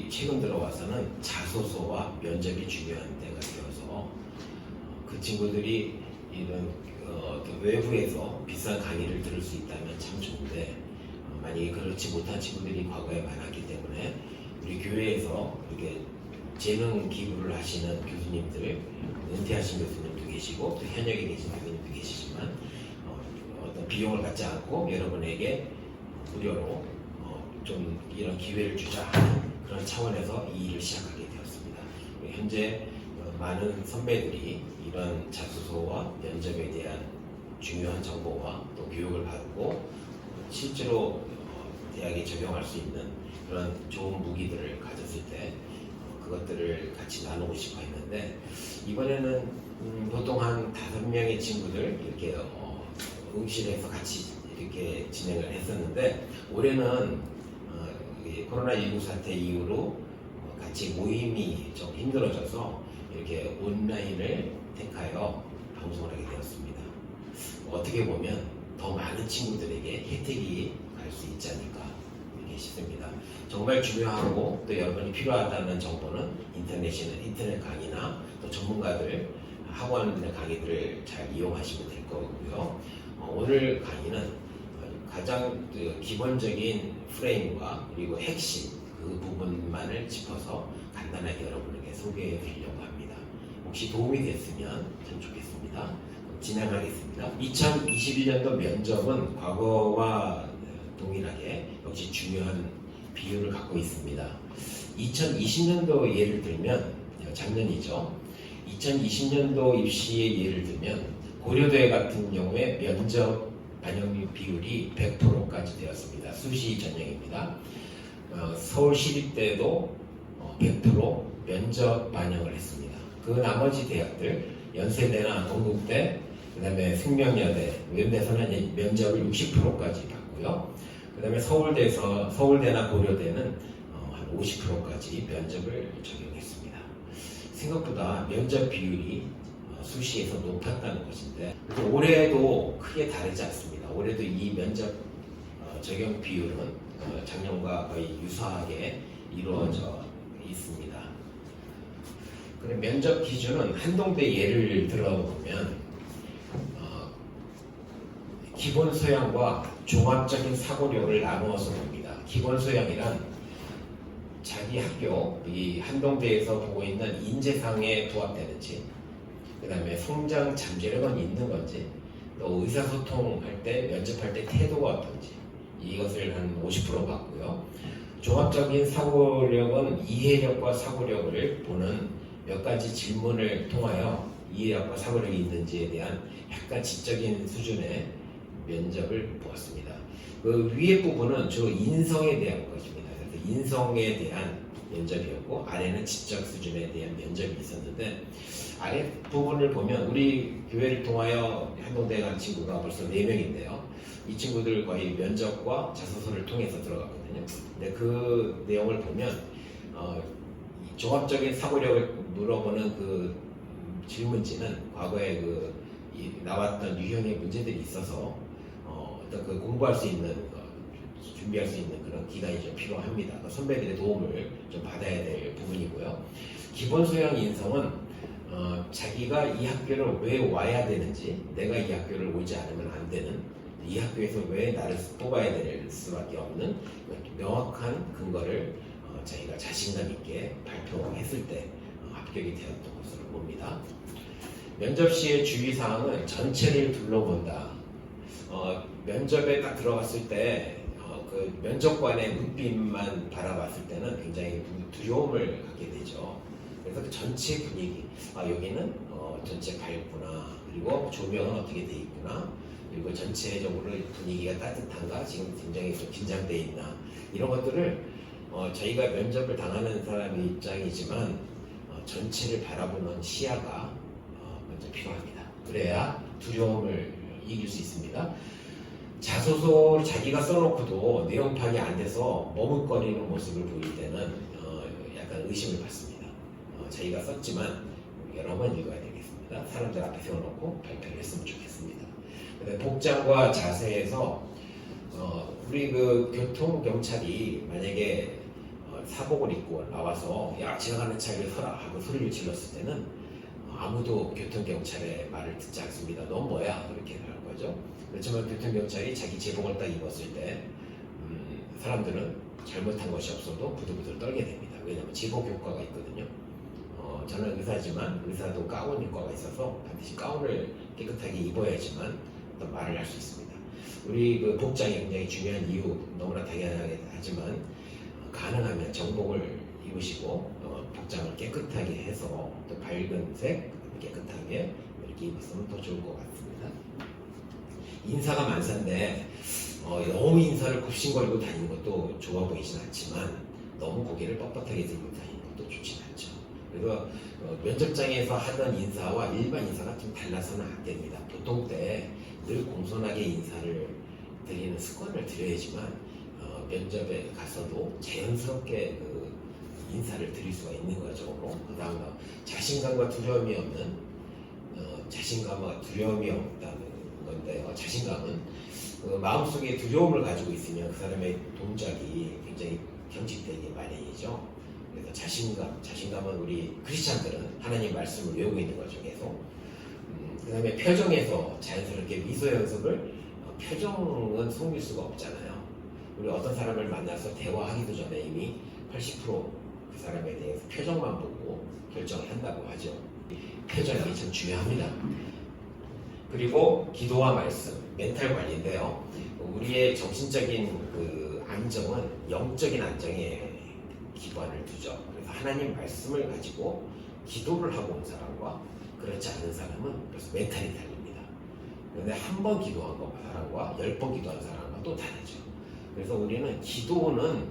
최근 들어와서는 자소서와 면접이 중요한 때가 되어서 그 친구들이 이런 외부에서 비싼 강의를 들을 수 있다면 참 좋은데 만약에 그렇지 못한 친구들이 과거에 많았기 때문에 우리 교회에서 이렇게 재능 기부를 하시는 교수님들, 은퇴하신 교수님도 계시고 또 현역에 계신 교수님도 계시지만 어떤 비용을 받지 않고 여러분에게 무료로 좀 이런 기회를 주자 하는 그런 차원에서 이 일을 시작하게 되었습니다. 현재 많은 선배들이 이런 자소서와 면접에 대한 중요한 정보와 또 교육을 받고 실제로 대학에 적용할 수 있는 그런 좋은 무기들을 가졌을 때 그것들을 같이 나누고 싶어 했는데 이번에는 보통 한 5명의 친구들 이렇게 응시해서 같이 이렇게 진행을 했었는데 올해는 코로나19 사태 이후로 같이 모임이 좀 힘들어져서 이렇게 온라인을 택하여 방송을 하게 되었습니다. 어떻게 보면 더 많은 친구들에게 혜택이 갈 수 있지 않을까 이렇게 싶습니다. 정말 중요하고 또 여러분이 필요하다는 정보는 인터넷 강의나 또 전문가들 학원의 강의들을 잘 이용하시면 될 거고요. 오늘 강의는 가장 기본적인 프레임과 그리고 핵심 그 부분만을 짚어서 간단하게 여러분에게 소개해 드리려고 합니다. 혹시 도움이 됐으면 참 좋겠습니다. 진행하겠습니다. 2021년도 면접은 과거와 동일하게 역시 중요한 비율을 갖고 있습니다. 2020년도 예를 들면 작년이죠. 2020년도 입시의 예를 들면 고려대 같은 경우에 면접 반영 비율이 100%까지 되었습니다. 수시 전형입니다. 서울시립대도 100% 면접 반영을 했습니다. 그 나머지 대학들 연세대나 동국대 그 다음에 생명여대, 연대에서는 면접을 60%까지 받고요. 그 다음에 서울대나 고려대는 한 50%까지 면접을 적용했습니다. 생각보다 면접 비율이 수시에서 높았다는 것인데 올해도 크게 다르지 않습니다. 올해도 이 면접 적용 비율은 작년과 거의 유사하게 이루어져 있습니다. 그럼 면접 기준은 한동대 예를 들어보면 기본 소양과 종합적인 사고력을 나누어서 봅니다. 기본 소양이란 자기 학교, 이 한동대에서 보고 있는 인재상에 부합되는지, 그 다음에 성장 잠재력은 있는 건지, 또 의사소통할 때, 면접할 때 태도가 어떤지, 이것을 한 50% 받고요. 종합적인 사고력은 이해력과 사고력을 보는 몇 가지 질문을 통하여 이해력과 사고력이 있는지에 대한 약간 지적인 수준의 면접을 보았습니다. 그 위에 부분은 주로 인성에 대한 것입니다. 그래서 인성에 대한 면접이었고 아래는 지적 수준에 대한 면접이 있었는데 아래 부분을 보면 우리 교회를 통하여 한동대에 간 친구가 벌써 4명인데요. 이 친구들 거의 면접과 자소서를 통해서 들어갔거든요. 근데 그 내용을 보면 종합적인 사고력을 물어보는 그 질문지는 과거에 나왔던 유형의 문제들이 있어서 어떤 그 공부할 수 있는 준비할 수 있는 그런 기간이 좀 필요합니다. 선배들의 도움을 좀 받아야 될 부분이고요. 기본 소양 인성은 자기가 이 학교를 왜 와야 되는지, 내가 이 학교를 오지 않으면 안 되는, 이 학교에서 왜 나를 뽑아야 될 수밖에 없는 명확한 근거를 자기가 자신감 있게 발표했을 때 합격이 되었던 것으로 봅니다. 면접 시의 주의사항은 전체를 둘러본다. 면접에 딱 들어갔을 때 그 면접관의 눈빛만 바라봤을 때는 굉장히 두려움을 갖게 되죠. 그래서 그 전체 분위기, 여기는 전체 밝구나, 그리고 조명은 어떻게 돼 있구나, 그리고 전체적으로 분위기가 따뜻한가, 지금 굉장히 좀 긴장돼 있나, 이런 것들을 저희가 면접을 당하는 사람의 입장이지만 전체를 바라보는 시야가 먼저 필요합니다. 그래야 두려움을 이길 수 있습니다. 자소서 자기가 써놓고도 내용 파악이 안 돼서 머뭇거리는 모습을 보일 때는 약간 의심을 받습니다. 자기가 썼지만 여러 번 읽어야 되겠습니다. 사람들 앞에 세워놓고 발표를 했으면 좋겠습니다. 복장과 자세에서 우리 그 교통경찰이 만약에 사복을 입고 나와서 야 지나가는 차에 서라 하고 소리를 질렀을 때는 아무도 교통경찰의 말을 듣지 않습니다. 넌 뭐야? 그렇게 하는 거죠. 그렇지만 교통경찰이 자기 제복을 딱 입었을 때 사람들은 잘못한 것이 없어도 부들부들 떨게 됩니다. 왜냐하면 제복 효과가 있거든요. 저는 의사지만 의사도 가운 효과가 있어서 반드시 가운을 깨끗하게 입어야지만 어떤 말을 할 수 있습니다. 우리 그 복장이 굉장히 중요한 이유 너무나 당연하게 하지만 가능하면 정복을 입으시고 복장을 깨끗하게 해서 또 밝은 색 깨끗하게 이렇게 입었으면 더 좋을 것 같습니다. 인사가 만사인데 너무 인사를 굽신거리고 다니는 것도 좋아 보이진 않지만 너무 고개를 뻣뻣하게 들고 다니는 것도 좋진 않죠. 그래서 면접장에서 하던 인사와 일반 인사가 좀 달라서는 안 됩니다. 보통 때 늘 공손하게 인사를 드리는 습관을 들여야지만 면접에 가서도 자연스럽게 그 인사를 드릴 수가 있는 거죠. 그 다음에 자신감과 두려움이 없는 자신감과 두려움이 없다는 건데요. 자신감은 그 마음속에 두려움을 가지고 있으면 그 사람의 동작이 굉장히 경직되기 마련이죠. 그래서 자신감은 우리 크리스찬들은 하나님 말씀을 외우고 있는 거죠. 계속. 그 다음에 표정에서 자연스럽게 미소 연습을 표정은 속일 수가 없잖아요. 우리 어떤 사람을 만나서 대화하기도 전에 이미 80%그 사람에 대해서 표정만 보고 결정을 한다고 하죠. 표정이 참 중요합니다. 그리고 기도와 말씀, 멘탈 관리인데요. 우리의 정신적인 그 안정은 영적인 안정에 기반을 두죠. 그래서 하나님 말씀을 가지고 기도를 하고 온 사람과 그렇지 않은 사람은 그래서 멘탈이 다릅니다. 그런데 한 번 기도한 사람과 10번 기도한 사람과 또 다르죠. 그래서 우리는 기도는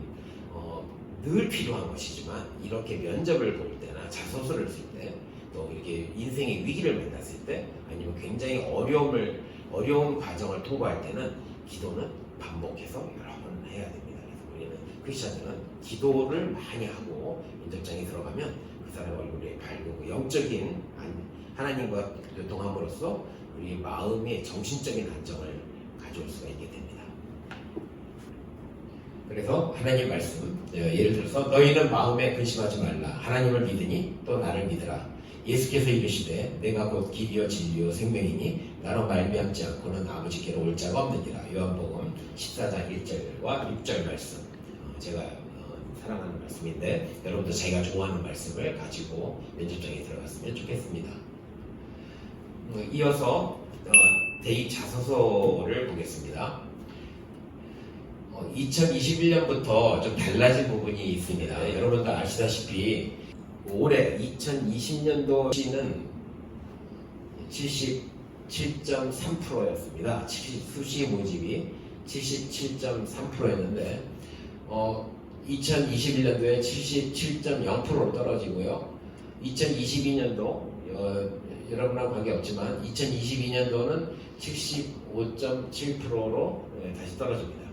늘 필요한 것이지만 이렇게 면접을 볼 때나 자소서를 쓸 때 또 이렇게 인생의 위기를 만났을 때 아니면 굉장히 어려운 과정을 통과할 때는 기도는 반복해서 여러 번 해야 됩니다. 그래서 우리는 크리스찬들은 기도를 많이 하고 면접장에 들어가면 그 사람 얼굴이 밝고 영적인 하나님과 교통함으로써 우리 마음의 정신적인 안정을 가져올 수가 있게 됩니다. 그래서 하나님 말씀, 예를 들어서 너희는 마음에 근심하지 말라. 하나님을 믿으니 또 나를 믿으라. 예수께서 이르시되 내가 곧 길이요 진리요 생명이니 나로 말미암지 않고는 아버지께로 올 자가 없느니라. 요한복음 14장 1절과 6절 말씀, 제가 사랑하는 말씀인데 여러분도 자기가 좋아하는 말씀을 가지고 면접장에 들어갔으면 좋겠습니다. 이어서 대입 자소서를 보겠습니다. 2021년부터 좀 달라진 부분이 있습니다. 여러분도 아시다시피 올해 2020년도시는 77.3%였습니다. 수시 모집이 77.3%였는데 2021년도에 77.0%로 떨어지고요. 2022년도 여러분하고 관계없지만 2022년도는 75.7%로 다시 떨어집니다.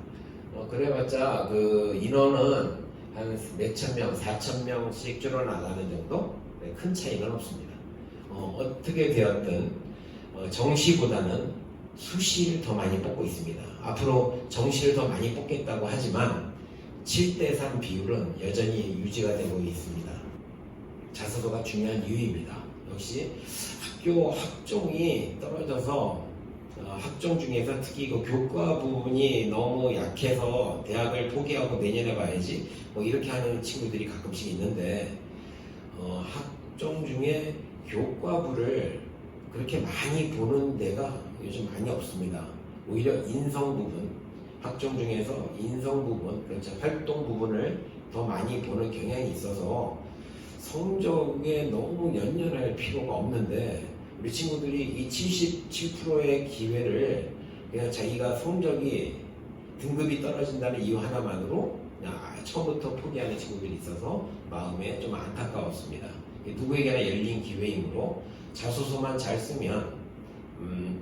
그래봤자 그 인원은 한 몇천 명, 4천 명씩 줄어나가는 정도? 큰 차이는 없습니다. 어떻게 되었든 정시보다는 수시를 더 많이 뽑고 있습니다. 앞으로 정시를 더 많이 뽑겠다고 하지만 7대3 비율은 여전히 유지가 되고 있습니다. 자소서가 중요한 이유입니다. 역시 학교 학종이 떨어져서 학종 중에서 특히 그 교과 부분이 너무 약해서 대학을 포기하고 내년에 봐야지 뭐 이렇게 하는 친구들이 가끔씩 있는데 학종 중에 교과부를 그렇게 많이 보는 데가 요즘 많이 없습니다. 오히려 인성 부분, 학종 중에서 인성 부분, 그렇죠, 활동 부분을 더 많이 보는 경향이 있어서 성적에 너무 연연할 필요가 없는데 우리 친구들이 이 77%의 기회를 그냥 자기가 성적이 등급이 떨어진다는 이유 하나만으로 그냥 처음부터 포기하는 친구들이 있어서 마음에 좀 안타까웠습니다. 누구에게나 열린 기회이므로 자소서만 잘 쓰면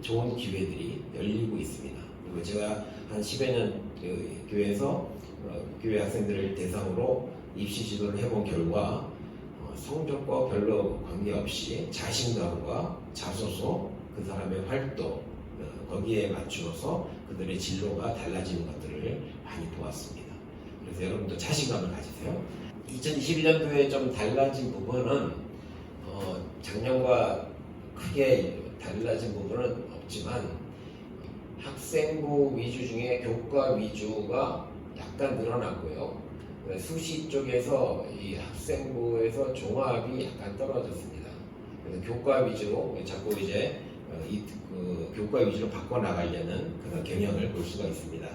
좋은 기회들이 열리고 있습니다. 그리고 제가 한 10여 년 교회에서 교회 학생들을 대상으로 입시 지도를 해본 결과 성적과 별로 관계없이 자신감과 자소서, 그 사람의 활동, 거기에 맞추어서 그들의 진로가 달라지는 것들을 많이 보았습니다. 그래서 여러분도 자신감을 가지세요. 2022년도에 좀 달라진 부분은 작년과 크게 달라진 부분은 없지만 학생부 위주 중에 교과 위주가 약간 늘어났고요. 수시 쪽에서 이 학생부에서 종합이 약간 떨어졌습니다. 그래서 교과 위주로 자꾸 이제 교과 위주로 바꿔나가려는 그런 경향을 볼 수가 있습니다.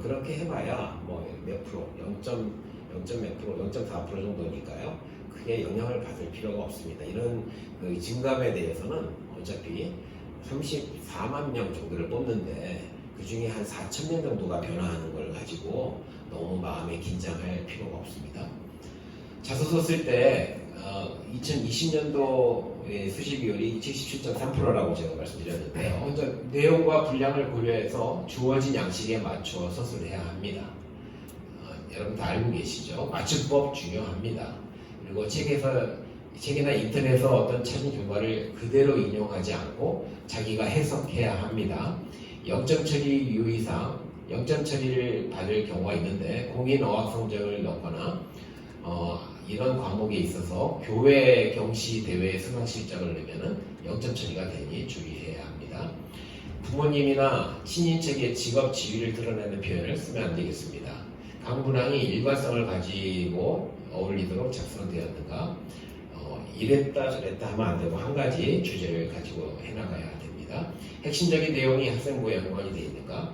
그렇게 해봐야 뭐 몇 프로, 0.4% 정도니까요. 크게 영향을 받을 필요가 없습니다. 이런 그 증감에 대해서는 어차피 34만 명 정도를 뽑는데 그 중에 한 4천 명 정도가 변화하는 걸 가지고 너무 마음에 긴장할 필요가 없습니다. 자소서 쓸 때 2020년도의 수시 비율이 77.3%라고 제가 말씀드렸는데요. 먼저 내용과 분량을 고려해서 주어진 양식에 맞춰 서술을 해야 합니다. 여러분 다 알고 계시죠? 맞춤법 중요합니다. 그리고 책이나 인터넷에서 어떤 찾은 결과를 그대로 인용하지 않고 자기가 해석해야 합니다. 0점 처리 유의사항, 0점 처리를 받을 경우가 있는데 공인 어학 성적을 넣거나 이런 과목에 있어서 교회 경시 대회 수강 실적을 내면은 0점 처리가 되니 주의해야 합니다. 부모님이나 친인척의 직업 지위를 드러내는 표현을 쓰면 안 되겠습니다. 각 문항이 일관성을 가지고 어울리도록 작성되었는가, 이랬다 저랬다 하면 안 되고 한 가지 주제를 가지고 해나가야 됩니다. 핵심적인 내용이 학생부에 연관이 되어 있는가,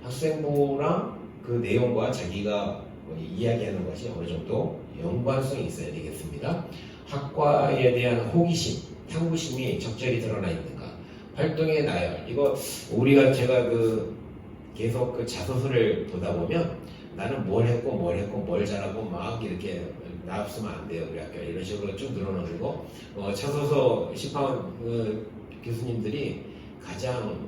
학생부랑 그 내용과 자기가 이야기하는 것이 어느 정도 연관성이 있어야 되겠습니다. 학과에 대한 호기심, 탐구심이 적절히 드러나 있는가, 활동의 나열, 이거 제가 계속 자소서를 보다 보면 나는 뭘 했고 뭘 잘하고 막 이렇게 나 없으면 안 돼요 우리 학교 이런 식으로 쭉 늘어놓고 자소서 심판 교수님들이 가장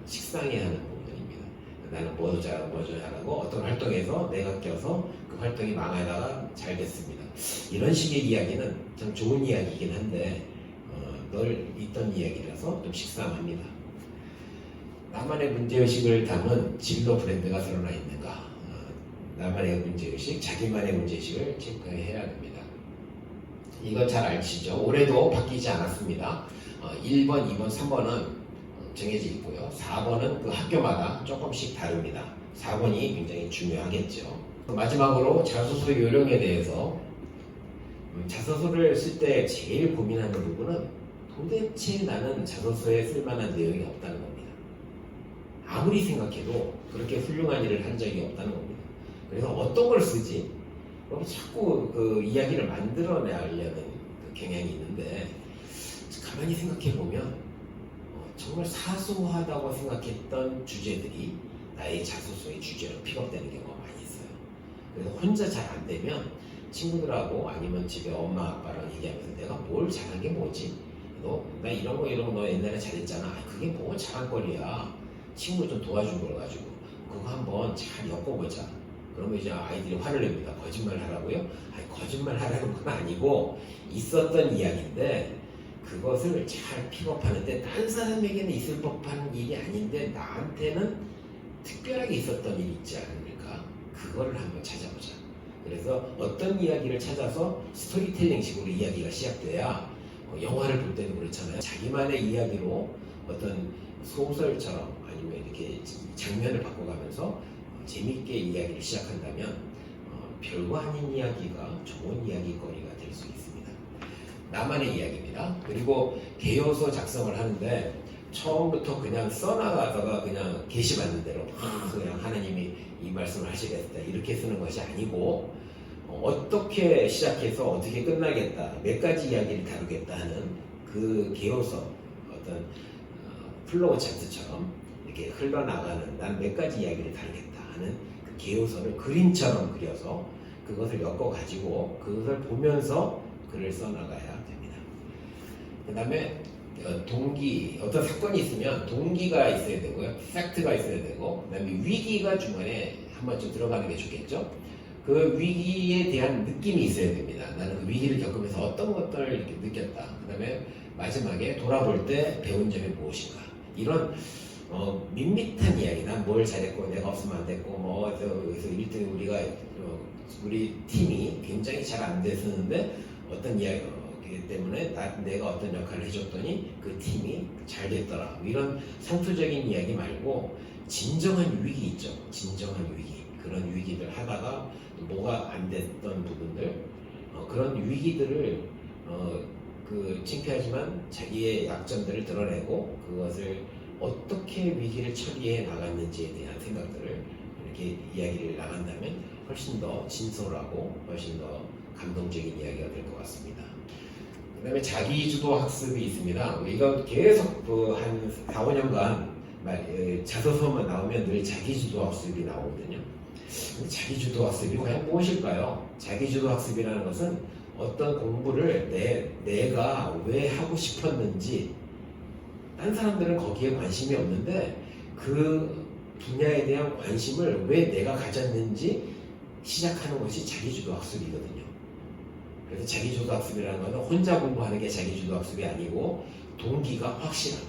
식상해하는 부분입니다. 나는 뭐도 잘하고 어떤 활동에서 내가 껴서 그 활동이 망하다가 잘 됐습니다. 이런 식의 이야기는 참 좋은 이야기이긴 한데 늘 있던 이야기라서 좀 식상합니다. 나만의 문제의식을 담은 진로 브랜드가 드러나 있는가, 나만의 문제의식, 자기만의 문제의식을 체크해야 됩니다. 이건 잘 아시죠? 올해도 바뀌지 않았습니다. 1번, 2번, 3번은 정해져 있고요. 4번은 그 학교마다 조금씩 다릅니다. 4번이 굉장히 중요하겠죠. 마지막으로 자소서 요령에 대해서 자소서를 쓸 때 제일 고민하는 부분은 도대체 나는 자소서에 쓸만한 내용이 없다는 겁니다. 아무리 생각해도 그렇게 훌륭한 일을 한 적이 없다는 겁니다. 그래서 어떤 걸 쓰지? 그럼 자꾸 이야기를 만들어내려는 경향이 있는데 가만히 생각해보면 정말 사소하다고 생각했던 주제들이 나의 자소서의 주제로 픽업되는 경우가 많이 있어요. 그래서 혼자 잘 안 되면 친구들하고 아니면 집에 엄마 아빠랑 얘기하면서 내가 뭘 잘한 게 뭐지? 나 이런 거 너 옛날에 잘했잖아. 그게 뭐 잘한 거리야. 친구 좀 도와준 걸 가지고 그거 한번 잘 엮어보자. 그러면 이제 아이들이 화를 냅니다. 거짓말 하라고요? 아니, 거짓말 하라는 건 아니고 있었던 이야기인데 그것을 잘 픽업하는데 다른 사람에게는 있을 법한 일이 아닌데 나한테는 특별하게 있었던 일이 있지 않습니까? 그거를 한번 찾아보자. 그래서 어떤 이야기를 찾아서 스토리텔링식으로 이야기가 시작돼야 영화를 볼 때도 그렇잖아요. 자기만의 이야기로 어떤 소설처럼 아니면 이렇게 장면을 바꿔가면서 재밌게 이야기를 시작한다면 별거 아닌 이야기가 좋은 이야기거리가 될 수 있습니다. 나만의 이야기입니다. 그리고 개요소 작성을 하는데 처음부터 그냥 써나가다가 그냥 계시받는 대로 그냥 하나님이 이 말씀을 하시겠다 이렇게 쓰는 것이 아니고 어떻게 시작해서 어떻게 끝나겠다, 몇 가지 이야기를 다루겠다 하는 그 개요소, 어떤 플로우 차트처럼 이렇게 흘러나가는 난 몇 가지 이야기를 다루겠다 하는 그 개요소를 그림처럼 그려서 그것을 엮어가지고 그것을 보면서 글을 써나가야 됩니다. 그 다음에 동기, 어떤 사건이 있으면 동기가 있어야 되고요, 팩트가 있어야 되고, 그 다음에 위기가 중간에 한 번쯤 들어가는 게 좋겠죠. 그 위기에 대한 느낌이 있어야 됩니다. 나는 그 위기를 겪으면서 어떤 것들을 이렇게 느꼈다. 그 다음에 마지막에 돌아볼 때 배운 점이 무엇인가. 이런 밋밋한 이야기, 난 뭘 잘했고 내가 없으면 안 됐고 여기서 1등 우리가 우리 팀이 굉장히 잘 안 됐었는데 어떤 이야기 때문에 내가 어떤 역할을 해줬더니 그 팀이 잘 됐더라. 이런 상투적인 이야기 말고 진정한 위기 있죠. 진정한 위기. 그런 위기들 하다가 뭐가 안 됐던 부분들, 그런 위기들을 창피하지만 자기의 약점들을 드러내고 그것을 어떻게 위기를 처리해 나갔는지에 대한 생각들을 이렇게 이야기를 나간다면 훨씬 더 진솔하고 훨씬 더 감동적인 이야기가 될 것 같습니다. 그 다음에 자기주도 학습이 있습니다. 우리가 계속 한 4, 5년간 자소서만 나오면 늘 자기주도 학습이 나오거든요. 자기주도 학습이 과연 무엇일까요? 자기주도 학습이라는 것은 어떤 공부를 내가 왜 하고 싶었는지, 다른 사람들은 거기에 관심이 없는데 그 분야에 대한 관심을 왜 내가 가졌는지 시작하는 것이 자기주도 학습이거든요. 그래서 자기주도 학습이라는 것은 혼자 공부하는 게 자기주도 학습이 아니고 동기가 확실한 거.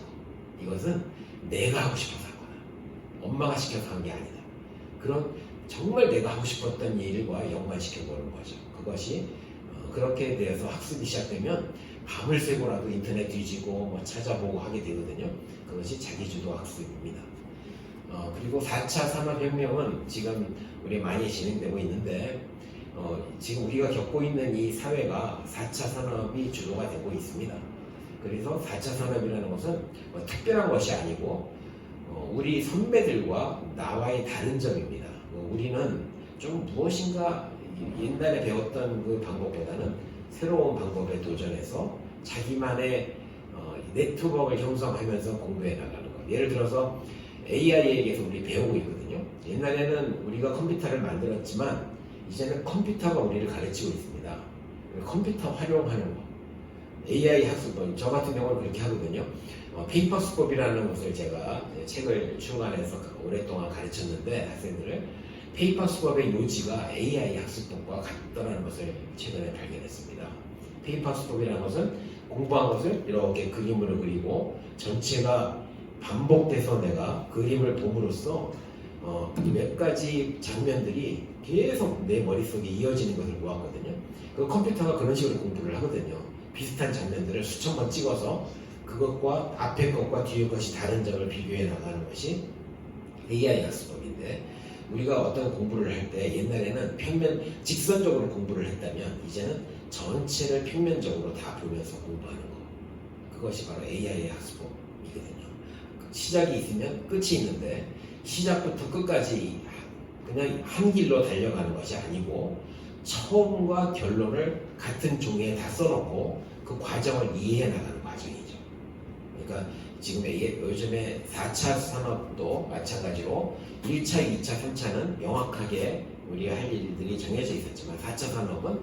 이것은 내가 하고 싶어서 한 거다. 엄마가 시켜서 한 게 아니다. 그런 정말 내가 하고 싶었던 일과 연관시켜보는 거죠. 그것이 그렇게 돼서 학습이 시작되면 밤을 새고라도 인터넷 뒤지고 뭐 찾아보고 하게 되거든요. 그것이 자기주도 학습입니다. 그리고 4차 산업혁명은 지금 우리 많이 진행되고 있는데 지금 우리가 겪고 있는 이 사회가 4차 산업이 주도가 되고 있습니다. 그래서 4차 산업이라는 것은 특별한 것이 아니고 우리 선배들과 나와의 다른 점입니다. 우리는 좀 무엇인가 옛날에 배웠던 그 방법보다는 새로운 방법에 도전해서 자기만의 네트워크를 형성하면서 공부해 나가는 것. 예를 들어서 AI에 대해서 우리 배우고 있거든요. 옛날에는 우리가 컴퓨터를 만들었지만 이제는 컴퓨터가 우리를 가르치고 있습니다. 컴퓨터 활용하는 거. AI 학습은 저 같은 경우는 그렇게 하거든요. 페이퍼 수법이라는 것을 제가 책을 출간해서 오랫동안 가르쳤는데 학생들을 페이퍼 수법의 요지가 AI 학습법과 같다는 것을 최근에 발견했습니다. 페이퍼 수법이라는 것은 공부한 것을 이렇게 그림으로 그리고 전체가 반복돼서 내가 그림을 봄으로써 몇 가지 장면들이 계속 내 머릿속에 이어지는 것을 보았거든요. 그 컴퓨터가 그런 식으로 공부를 하거든요. 비슷한 장면들을 수천 번 찍어서 그것과 앞에 것과 뒤에 것이 다른 점을 비교해 나가는 것이 AI 학습법인데, 우리가 어떤 공부를 할 때 옛날에는 직선적으로 공부를 했다면 이제는 전체를 평면적으로 다 보면서 공부하는 거. 그것이 바로 AI 학습법이거든요. 시작이 있으면 끝이 있는데 시작부터 끝까지 그냥 한 길로 달려가는 것이 아니고 처음과 결론을 같은 종이에 다 써놓고 그 과정을 이해해 나가는 과정이죠. 그러니까 지금 요즘에 4차 산업도 마찬가지로 1차, 2차, 3차는 명확하게 우리가 할 일들이 정해져 있었지만 4차 산업은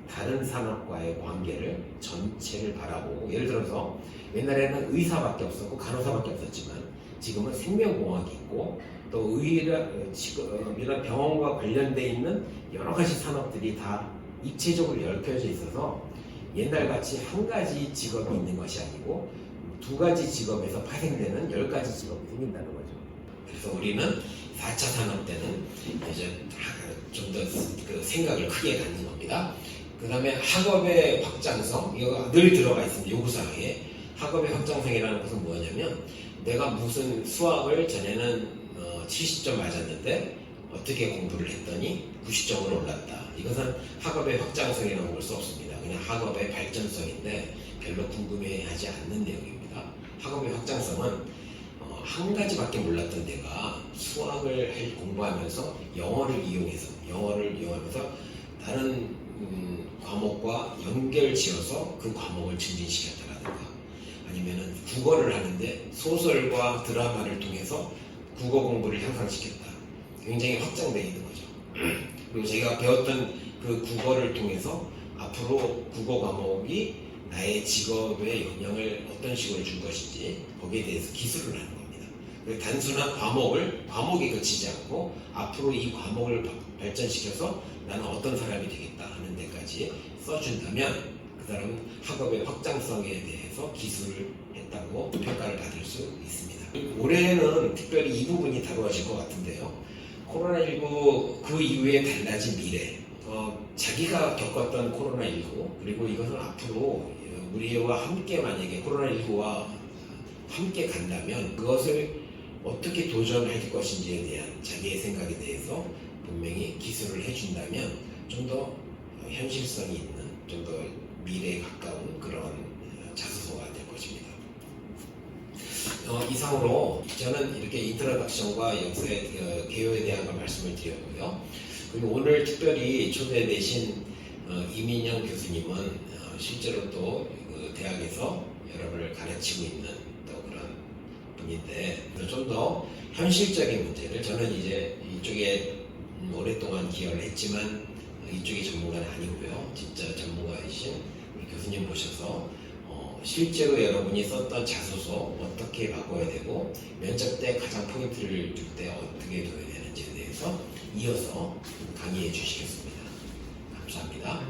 다른 산업과의 관계를 전체를 바라보고, 예를 들어서 옛날에는 의사밖에 없었고 간호사밖에 없었지만 지금은 생명공학이 있고 또 이런 병원과 관련돼 있는 여러 가지 산업들이 다 입체적으로 얽혀져 있어서 옛날같이 한 가지 직업이 있는 것이 아니고 두 가지 직업에서 파생되는 10가지 직업이 생긴다는 거죠. 그래서 우리는 4차 산업 때는 이제 좀 더 그 생각을 크게 갖는 겁니다. 그 다음에 학업의 확장성, 이거 늘 들어가 있습니다. 요구사항에. 학업의 확장성이라는 것은 뭐냐면 내가 무슨 수학을 전에는 70점 맞았는데 어떻게 공부를 했더니 90점으로 올랐다. 이것은 학업의 확장성이라고 볼 수 없습니다. 그냥 학업의 발전성인데 별로 궁금해하지 않는 내용입니다. 학업의 확장성은 한 가지밖에 몰랐던 내가 수학을 공부하면서 영어를 이용하면서 다른 과목과 연결 지어서 그 과목을 증진시켰다라든가, 아니면은 국어를 하는데 소설과 드라마를 통해서 국어 공부를 향상시켰다. 굉장히 확장되어 있는 거죠. 그리고 제가 배웠던 그 국어를 통해서 앞으로 국어 과목이 나의 직업에 영향을 어떤 식으로 줄 것인지 거기에 대해서 기술을 하는 겁니다. 단순한 과목에 그치지 않고 앞으로 이 과목을 발전시켜서 나는 어떤 사람이 되겠다 하는 데까지 써준다면 그 사람은 학업의 확장성에 대해서 기술을 했다고 평가를 받을 수 있습니다. 올해는 특별히 이 부분이 다루어질 것 같은데요. 코로나19 그 이후에 달라진 미래, 자기가 겪었던 코로나19 그리고 이것은 앞으로 우리와 함께 만약에 코로나19와 함께 간다면 그것을 어떻게 도전할 것인지에 대한 자기의 생각에 대해서 분명히 기술을 해준다면 좀 더 현실성이 있는 좀 더 미래에 가까운 그런 자소서가 될 것입니다. 이상으로 저는 이렇게 인트로덕션과 역사의 개요에 대한 걸 말씀을 드렸고요. 그리고 오늘 특별히 초대되신 이민영 교수님은 실제로 또 대학에서 여러분을 가르치고 있는 또 그런 분인데 좀 더 현실적인 문제를 저는 이제 이쪽에 오랫동안 기여를 했지만 이쪽이 전문가는 아니고요. 진짜 전문가이신 교수님 모셔서 실제로 여러분이 썼던 자소서 어떻게 바꿔야 되고 면접 때 가장 포인트를 줄 때 어떻게 둬야 되는지에 대해서 이어서 강의해 주시겠습니다. 감사합니다.